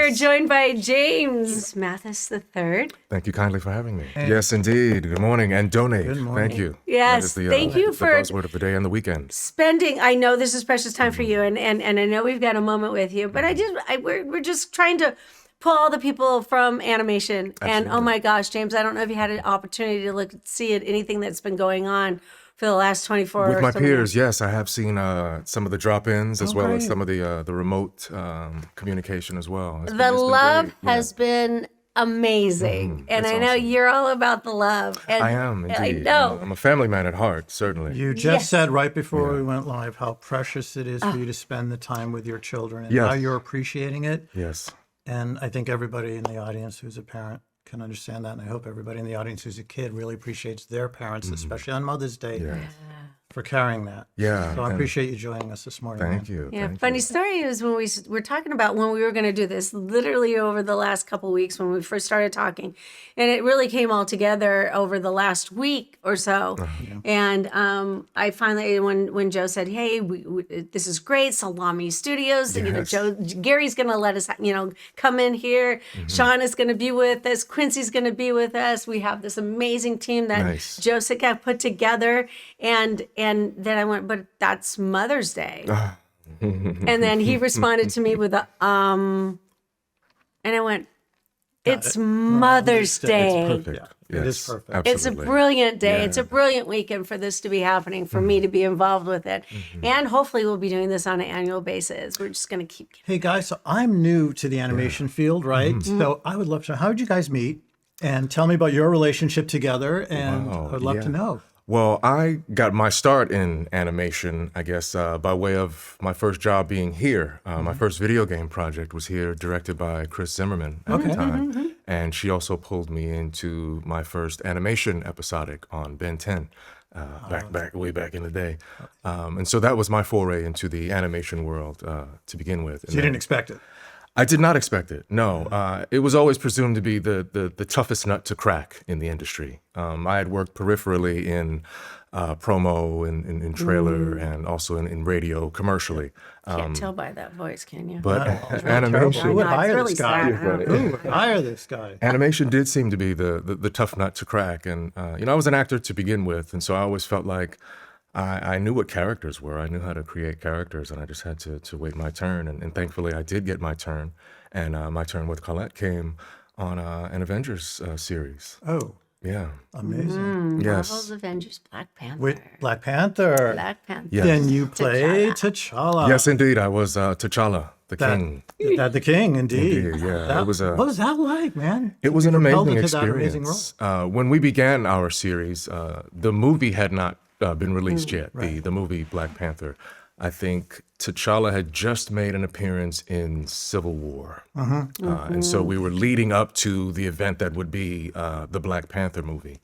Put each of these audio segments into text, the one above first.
are joined by James Mathis III. Thank you kindly for having me. Yes, indeed. Good morning. And donate. Good morning. Thank you. Yes, thank you for the buzzword of the day and the weekend. spending. I know this is precious time for you, and I know we've got a moment with you, but we're just trying to pull all the people from animation. And oh my gosh, James, I don't know if you had an opportunity to see at anything that's been going on for the last 24 With or my so peers, minutes. yes, I have seen some of the drop-ins as well as great. some of the remote communication as well. It's The been love great. has been amazing, and That's I know awesome. you're all about the love. And I am indeed. I know. I'm a family man at heart, certainly. You just Yes. said right before we went live how precious it is for you to spend the time with your children and Yes. how you're appreciating it. Yes. And I think everybody in the audience who's a parent can understand that. And I hope everybody in the audience who's a kid really appreciates their parents, especially on Mother's Day, for carrying that. Yeah, So I and appreciate you joining us this morning. Thank man. you. Yeah, Thank funny you. story is when we're talking about when we were going to do this, literally over the last couple of weeks when we first started talking, and it really came all together over the last week or so. And I finally, when Joe said, "Hey, this is great, Salami Studios," Yes. Gary's going to let us, come in here. Sean is going to be with us. Quincy's going to be with us. We have this amazing team that Nice. Joe Sichta put together, and then I went, but that's Mother's Day. And then he responded to me with and I went, it's Mother's Day. Perfect. Yeah, it is Yes, perfect. Absolutely. It's a brilliant day. Yeah. It's a brilliant weekend for this to be happening, for me to be involved with it. And hopefully we'll be doing this on an annual basis. We're just going to keep. Hey guys, so I'm new to the animation field, right? So I would love to know, how did you guys meet? And tell me about your relationship together. And Wow, I would love to yeah. know. Well, I got my start in animation, I guess, by way of my first job being here. My first video game project was here, directed by Chris Zimmerman at the time. And she also pulled me into my first animation episodic on Ben 10, way back in the day. And so that was my foray into the animation world to begin with. So you didn't expect it. I did not expect it. No, it was always presumed to be the toughest nut to crack in the industry. I had worked peripherally in promo and in trailer and also in radio commercially. Can't tell by that voice, can you? But Who animation, would I know, it's hire really this guy? sad, huh? Who would hire this guy? animation did seem to be the tough nut to crack. And I was an actor to begin with, and so I always felt like I knew what characters were. I knew how to create characters, and I just had to wait my turn. And thankfully, I did get my turn. And my turn with Collette came on an Avengers series. Oh, Yeah. amazing. Yes. Marvel's Avengers, Black Panther. With Black Panther. Black Panther. Yes. Then you played T'Challa. Yes, indeed. I was T'Challa, the That, king. that the king, indeed. Indeed, yeah. That- It was what was that like, man? It was an You were held amazing into that amazing experience. When we began our series, the movie had not been released yet, the movie Black Panther. I think T'Challa had just made an appearance in Civil War. And so we were leading up to the event that would be the Black Panther movie.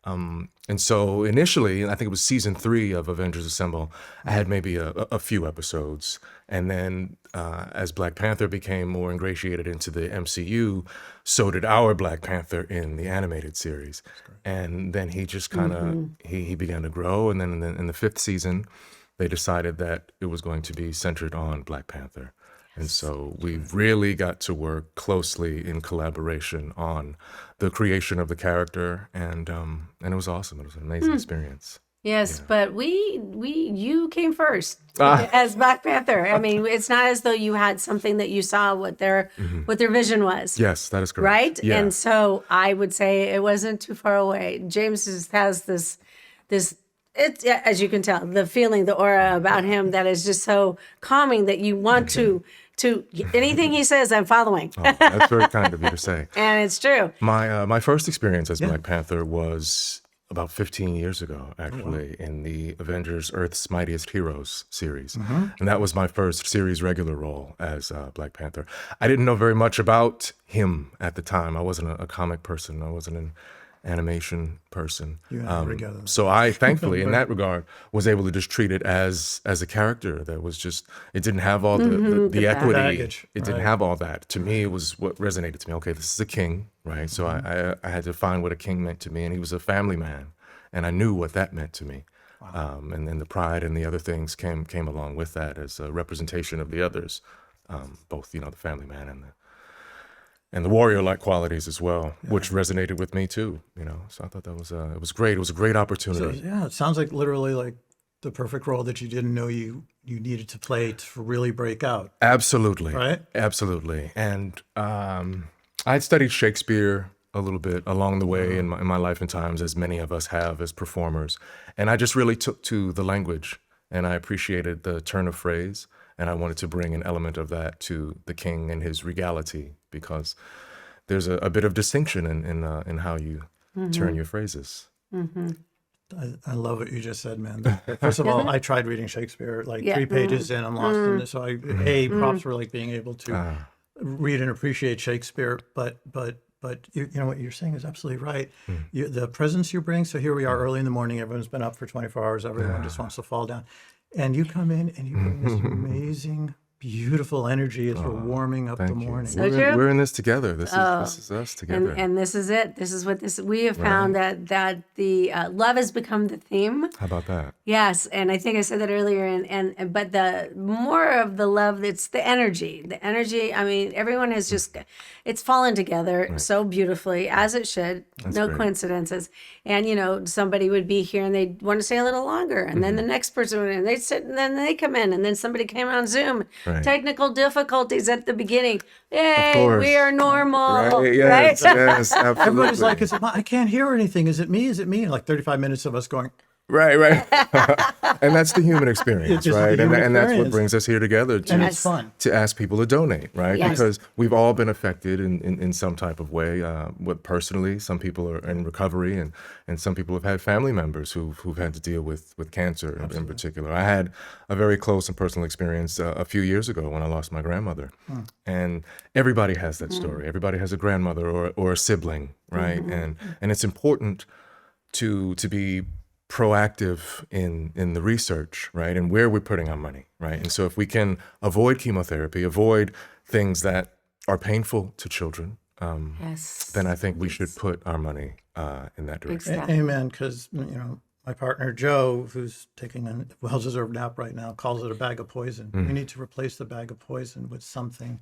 And so initially, I think it was season 3 of Avengers Assemble, I had maybe a few episodes. And then as Black Panther became more ingratiated into the MCU, so did our Black Panther in the animated series. And then he just kind of, he began to grow. And then in the 5th season, they decided that it was going to be centered on Black Panther. And so we really got to work closely in collaboration on the creation of the character, and it was awesome. It was an amazing experience. Yes, but you came first as Black Panther. I mean, it's not as though you had something that you saw what their vision was. Yes, that is correct. Right? Yeah. And so I would say it wasn't too far away. James has this it's, as you can tell, the feeling, the aura about him that is just so calming that you want to anything he says, I'm following. Oh, that's very kind of you to say. And it's true. My first experience as Black Panther was about 15 years ago, actually, in the Avengers Earth's Mightiest Heroes series. And that was my first series regular role as Black Panther. I didn't know very much about him at the time. I wasn't a comic person. I wasn't an animation person. You and I were together. So I, thankfully, in that regard, was able to just treat it as a character that was just, it didn't have all the equity. baggage, It didn't have all that. To me, it was what resonated to me. Okay, this is a king, right? So I had to find what a king meant to me, and he was a family man, and I knew what that meant to me. And then the pride and the other things came along with that as a representation of the others, both, the family man and and the warrior-like qualities as well, which resonated with me too. So I thought that was it was great. It was a great So, opportunity. yeah, it sounds like literally like the perfect role that you didn't know you needed to play to really break out. Absolutely, Right? Absolutely. And I'd studied Shakespeare a little bit along the way in my life and times, as many of us have as performers. And I just really took to the language, and I appreciated the turn of phrase, and I wanted to bring an element of that to the king and his regality, because there's a bit of distinction in how you turn your phrases. I love what you just said, man. First of all, I tried reading Shakespeare like 3 pages in, I'm lost in it. So props for like being able to read and appreciate Shakespeare. But you know what you're saying is absolutely right. The presence you bring. So here we are early in the morning. Everyone's been up for 24 hours. Everyone just wants to fall down, and you come in and you bring this amazing, beautiful energy as we're warming up the morning. So true. We're in this together. This is us together. And this is it. This is what we have found that the love has become the theme. How about that? Yes, and I think I said that earlier. But the more of the love, it's the energy. The energy. I mean, everyone has just it's fallen together so beautifully, as it should. No great. coincidences. And somebody would be here and they'd want to stay a little longer, and then the next person would, and they'd sit, and then they come in, and then somebody came on Zoom. Right. Technical difficulties at the beginning. Yay, course. we are normal. Right? Yes, yes, absolutely. Everybody's like, I can't hear anything. Is it me? Is it me? And like 35 minutes of us going, Right. And that's the human experience, It's just the right? human And that's what experience. brings us here together and it's fun. to ask people to donate, right? Yes. Because we've all been affected in some type of way. Personally, some people are in recovery, and some people have had family members who've had to deal with cancer in particular. I had a very close and personal experience a few years ago when I lost my grandmother. And everybody has that story. Everybody has a grandmother or a sibling, right? And it's important to be proactive in the research, right? And where we're putting our money, right? And so if we can avoid chemotherapy, avoid things that are painful to children, Yes. then I think we should put our money in that direction. Exactly. Amen. Because, my partner, Joe, who's taking a well-deserved nap right now, calls it a bag of poison. We need to replace the bag of poison with something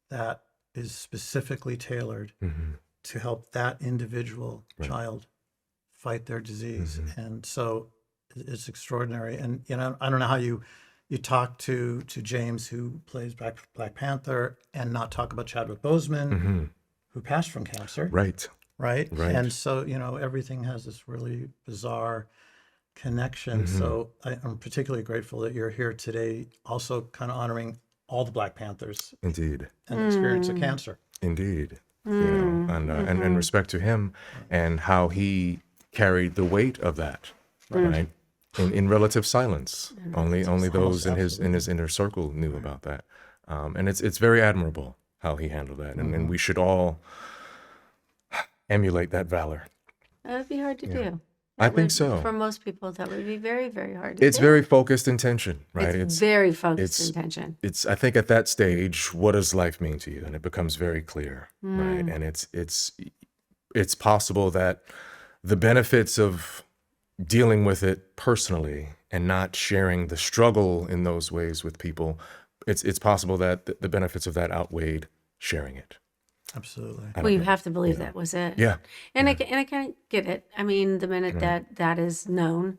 that is specifically tailored to help that individual child fight their disease. And so it's extraordinary. And, I don't know how you talk to James, who plays Black Panther, and not talk about Chadwick Boseman, who passed from cancer. Right. Right. Right. And so, everything has this really bizarre connection. So I'm particularly grateful that you're here today, also kind of honoring all the Black Panthers Indeed. and the experience of cancer. Indeed. And respect to him and how he carried the weight of that, right? In relative silence. Only those in his inner circle knew about that. And it's very admirable how he handled that. And we should all emulate that valor. That would be hard to do. I think so. For most people, that would be very, very hard to It's do. very focused intention, right? It's very focused it's- intention. It's I think at that stage, what does life mean to you? And it becomes very clear, right? And it's possible that the benefits of dealing with it personally and not sharing the struggle in those ways with people, it's possible that the benefits of that outweighed sharing it. Absolutely. Well, you have to believe that was it. Yeah. And I kind of get it. I mean, the minute that is known,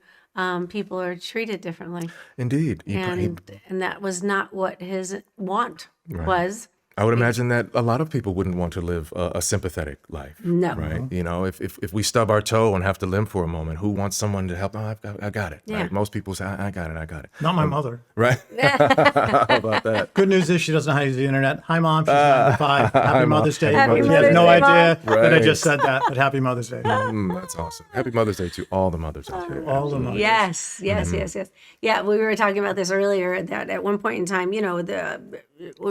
people are treated differently. Indeed. And that was not what his want was. I would imagine that a lot of people wouldn't want to live a sympathetic life. No. Right? If we stub our toe and have to limp for a moment, who wants someone to help? Oh, I got it. Yeah. Right? Most people say, I got it. Not my mother. Right? How about that? Good news is she doesn't know how to use the internet. Hi, Mom. She's 95. Happy Mother's Day. Happy She Mother's has no Day, Mom. idea that I Right. just said that, but happy Mother's Day. That's awesome. Happy Mother's Day to all the mothers out there. All the mothers. Yes. Yeah, we were talking about this earlier, that at one point in time,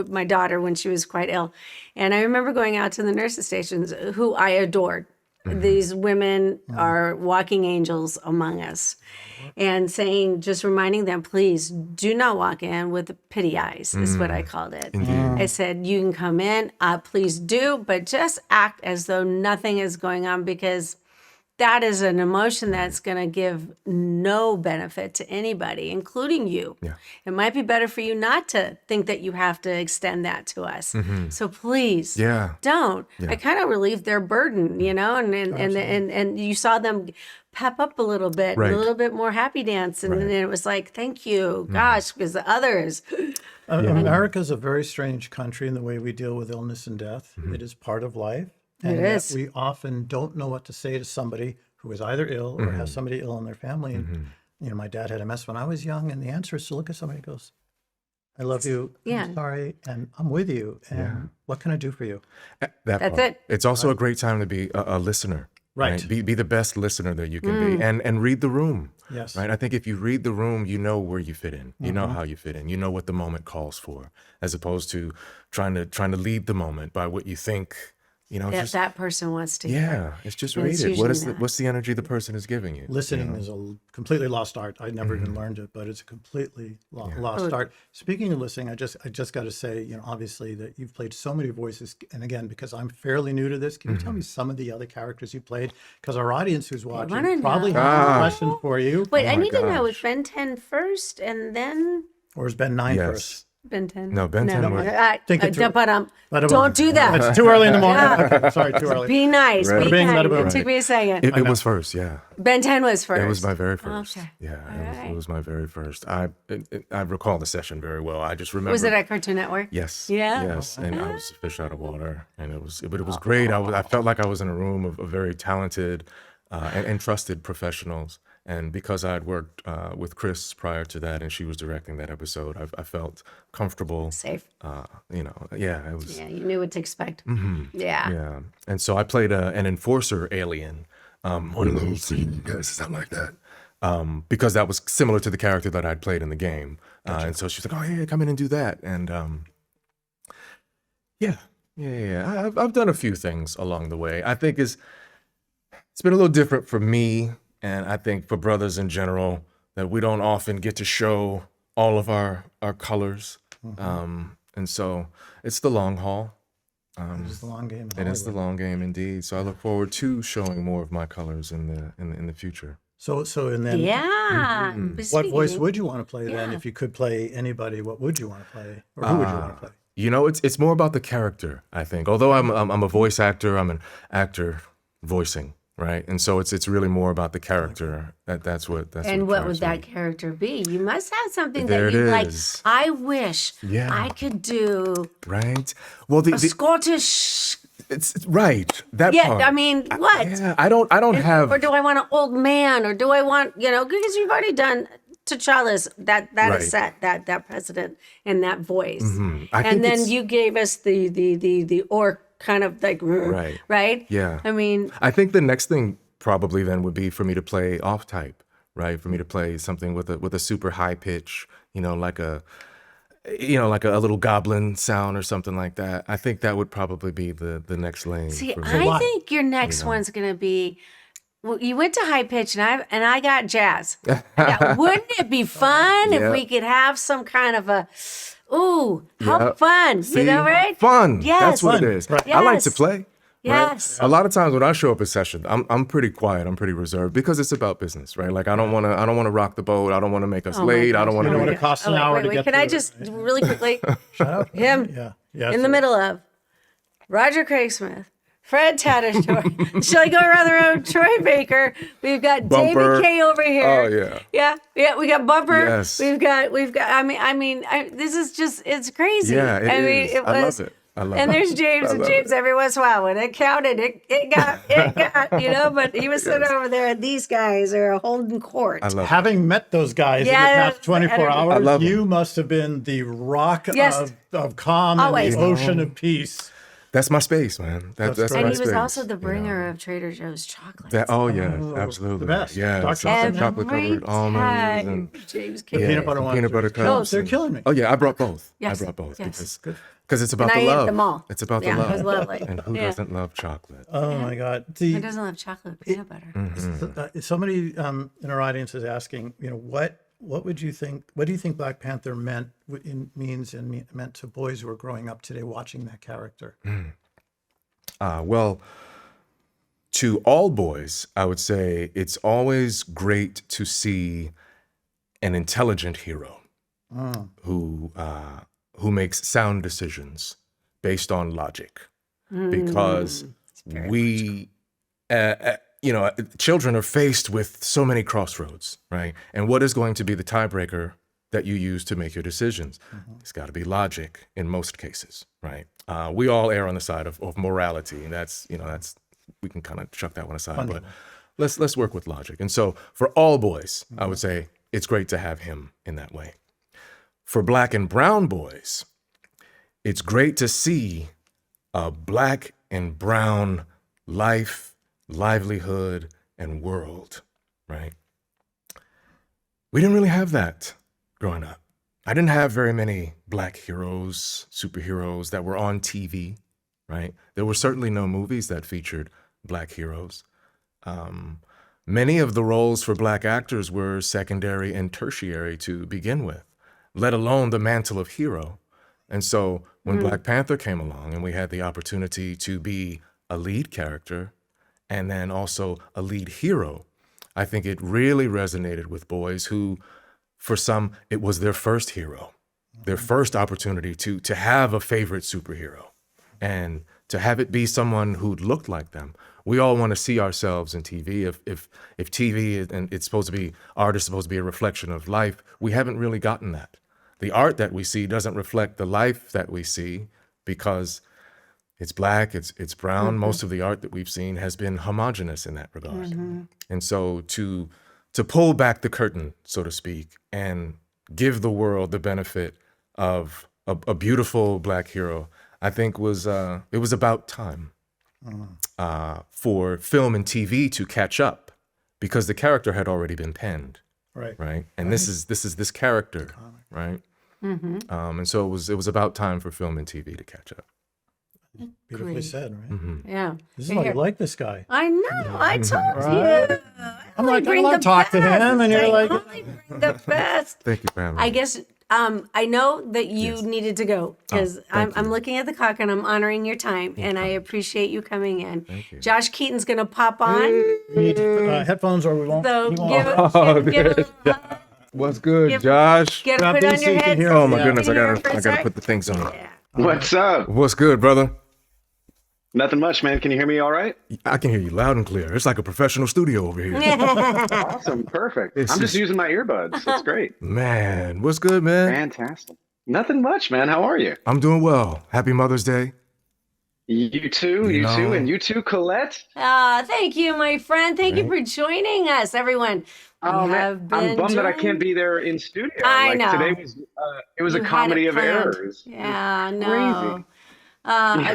my daughter, when she was quite ill, and I remember going out to the nurses' stations, who I adored. These women are walking angels among us, and just reminding them, please do not walk in with pity eyes, is what I called it. I said, you can come in, please do, but just act as though nothing is going on, because that is an emotion that's going to give no benefit to anybody, including you. Yeah. It might be better for you not to think that you have to extend that to us. So please, Yeah. don't. Yeah. I kind of relieved their burden, you know, and you saw them pep up a little bit, Right. a little bit more happy dance, and then it was like, thank you, gosh, because the others. America is a very strange country in the way we deal with illness and death. It is part of life. And It yet is. we often don't know what to say to somebody who is either ill or has somebody ill in their family. And, you know, my dad had MS when I was young, and the answer is to look at somebody who goes, I love you, Yeah. I'm sorry, and I'm with you. And what can I do for you? That's it. It's also a great time to be a listener. Right. Be the best listener that you can be, and read the room. Yes. Right. I think if you read the room, you know where you fit in. You know how you fit in. You know what the moment calls for, as opposed to trying to lead the moment by what you think. You know, just That person wants to hear. yeah. It's just And read it's it. What is usually not. what's the energy the person is giving you? Listening is a completely lost art. I never even learned it, but it's a completely lost art. Speaking of listening, I just got to say, you know, obviously that you've played so many voices, and again, because I'm fairly new to this, can you tell me some of the other characters you played? Because our audience who's watching wanna probably know. has a question for you. Wait, Oh I my need to know, gosh. was Ben 10 first and then Or is Ben 9 Yes. first? Ben 10? No, Ben 10 was- Think it through. Don't do that. It's too early in the morning. Okay, sorry, too early. Be nice. Right. Be Bing, kind. bada boom. It took me a second. It was first. Yeah. Ben 10 was first. It was my very first. Okay. Yeah, right. it was my very first. I recall the session very well. I just remember. Was it at Cartoon Network? Yes. Yeah? Yes, and I was a fish out of water, and it was great. I felt like I was in a room of very talented and trusted professionals, and because I had worked with Chris prior to that, and she was directing that episode, I felt comfortable. Safe. You know, yeah, it was. Yeah, you knew what to expect. Yeah. Yeah, and so I played an enforcer alien. One of those things, guys, sound like that. Because that was similar to the character that I'd played in the game. And so she was like, oh, yeah, come in and do that. And yeah. I've done a few things along the way. I think it's been a little different for me, and I think for brothers in general, that we don't often get to show all of our colors. And so it's the long haul. It's the long game. It is the long game indeed. So I look forward to showing more of my colors in the future. So and then Yeah. But what speaking voice of- would you want to play then? Yeah. If you could play anybody, what would you want to play? Or who would you want to play? You know, it's more about the character, I think. Although I'm a voice actor, I'm an actor voicing, right? And so it's really more about the character. That's what And what would drives that me. character be? You must have something There that you it like. is. I wish Yeah. I could do Right? Well, a Scottish. it's right. That Yeah, part. I mean, what? Yeah, I don't have. Or do I want an old man? Or do I want, because you've already done T'Challa's, that Right. is set, that president and that voice. I think And then it's- you gave us the orc kind of like, Right. right? Yeah. I mean, I think the next thing probably then would be for me to play off type, right? For me to play something with a super high pitch, like a little goblin sound or something like that. I think that would probably be the next lane. see, for me. I why? think your next one's going to be, well, you went to high pitch and I got jazz. Yeah, wouldn't it be fun if Yeah. we could have some kind of a, ooh, how Yeah. fun, See? you know, right? Fun. Yes. That's what Fun. it is. Right. I like to Yes. play. Yes. Right? A lot of times when I show up at session, I'm pretty quiet. I'm pretty reserved because it's about business, right? Like I don't want to rock the boat. I don't want to make us Oh my late. I don't gosh. want You to know make what it costs an wait, hour wait, to wait. get Can I through just it, right? really quickly, Shut up. him Yeah. in the middle of Roger Craig-Smith, Fred Tatasciore, Shelley Go Around the Road, Troy Baker. We've got Bumper. David Kay over here. Oh, yeah. Yeah. We got Bumper. Yes. We've got. This is just, it's crazy. Yeah, it is. It I was. love it. I love And it. there's James, I and love James it. every once in a while when it counted, it got, but he was sitting over there, and these guys are holding court. I love it. Having met those guys in the Yeah, past 24 energy. I hours, love 'em. you must have been the rock Yes. of calm Always. and the ocean of peace. That's my space, man. That's That's my And right. he was space, also the you bringer know. of Trader Joe's chocolates. Yeah, absolutely. the best. Yeah, Dark some chocolate. chocolate covered almonds and James The K. peanut butter ones. peanut butter are- cups. They're and- killing me. Oh yeah, I brought both. Yes, I brought both yes. because it's about And the I ate love. them all. It's about Yeah, the it was love. lovely. And who Yeah. doesn't love chocolate? Oh my God. Who doesn't love chocolate with peanut butter? Mm-hmm. Somebody in our audience is asking, what would you think? What do you think Black Panther meant to boys who are growing up today watching that character? Well, To all boys, I would say it's always great to see an intelligent hero who makes sound decisions based on logic, because children are faced with so many crossroads, right? And what is going to be the tiebreaker that you use to make your decisions? It's got to be logic in most cases, right? We all err on the side of morality, and that's we can kind of chuck that one aside, but let's work with logic. And so for all boys, I would say it's great to have him in that way. For Black and brown boys, it's great to see a Black and brown life, livelihood, and world, right? We didn't really have that growing up. I didn't have very many Black heroes, superheroes that were on TV, right? There were certainly no movies that featured Black heroes. Many of the roles for Black actors were secondary and tertiary to begin with, let alone the mantle of hero. And so when Black Panther came along and we had the opportunity to be a lead character and then also a lead hero, I think it really resonated with boys who, for some, it was their first hero, their first opportunity to have a favorite superhero and to have it be someone who looked like them. We all want to see ourselves in TV. If TV and it's supposed to be, art is supposed to be a reflection of life, we haven't really gotten that. The art that we see doesn't reflect the life that we see because it's Black, it's brown. Most of the art that we've seen has been homogenous in that regard. And so to pull back the curtain, so to speak, and give the world the benefit of a beautiful Black hero, I think it was about time for film and TV to catch up, because the character had already been penned, right? And this is this character, right? And so it was about time for film and TV to catch up. Beautifully said, right? Yeah. This is why you like this guy. I know. I told Right. you. I'm like, I bring want the to talk to best. him, and you're I like, only bring the best. Thank you, Pamela. I guess I know that you needed to go because I'm looking at the clock and I'm honoring your time, and I appreciate you coming in. Thank you. Josh Keaton's gonna pop on, we need headphones or we won't. so he won't. give a little hug. What's good, Give- Josh? Get Grab put these on so your you can head. hear so Oh my you goodness, can I hear for a gotta sec. put the things on. Yeah. What's up? What's good, brother? Nothing much, man. Can you hear me all right? I can hear you loud and clear. It's like a professional studio over here. Awesome. Perfect. It's I'm just just- using my earbuds. That's great. Man, what's good, man? Fantastic. Nothing much, man. How are you? I'm doing well. Happy Mother's Day. You too. You You know. too. And you too, Collette. Thank you, my friend. Thank you for joining us, everyone. Oh, We man. have been I'm bummed that I joined- can't be there in studio. I like know. today was it was You a had comedy it of planned. errors. Yeah, Crazy. no.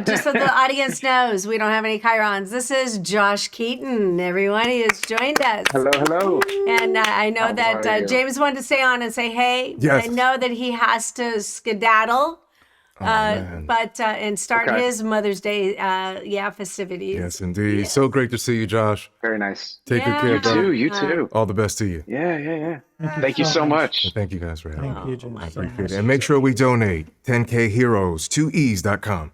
Just so the audience knows, we don't have any chyrons. This is Josh Keaton, everyone. He has joined us. Hello, hello. And I know How that are you? James wanted to stay on and say hey. But Yes. I know that he has to skedaddle. man. And start Okay. his Mother's Day, festivities. Yes, indeed. So great to see you, Josh. Very nice. Take good Yeah. care, You brother. too. You too. All the best to you. Yeah. Thank you so much. Thank you guys for having me. Thank you, James. Appreciate it. And make sure we donate 10K Heroes, 2Es.com.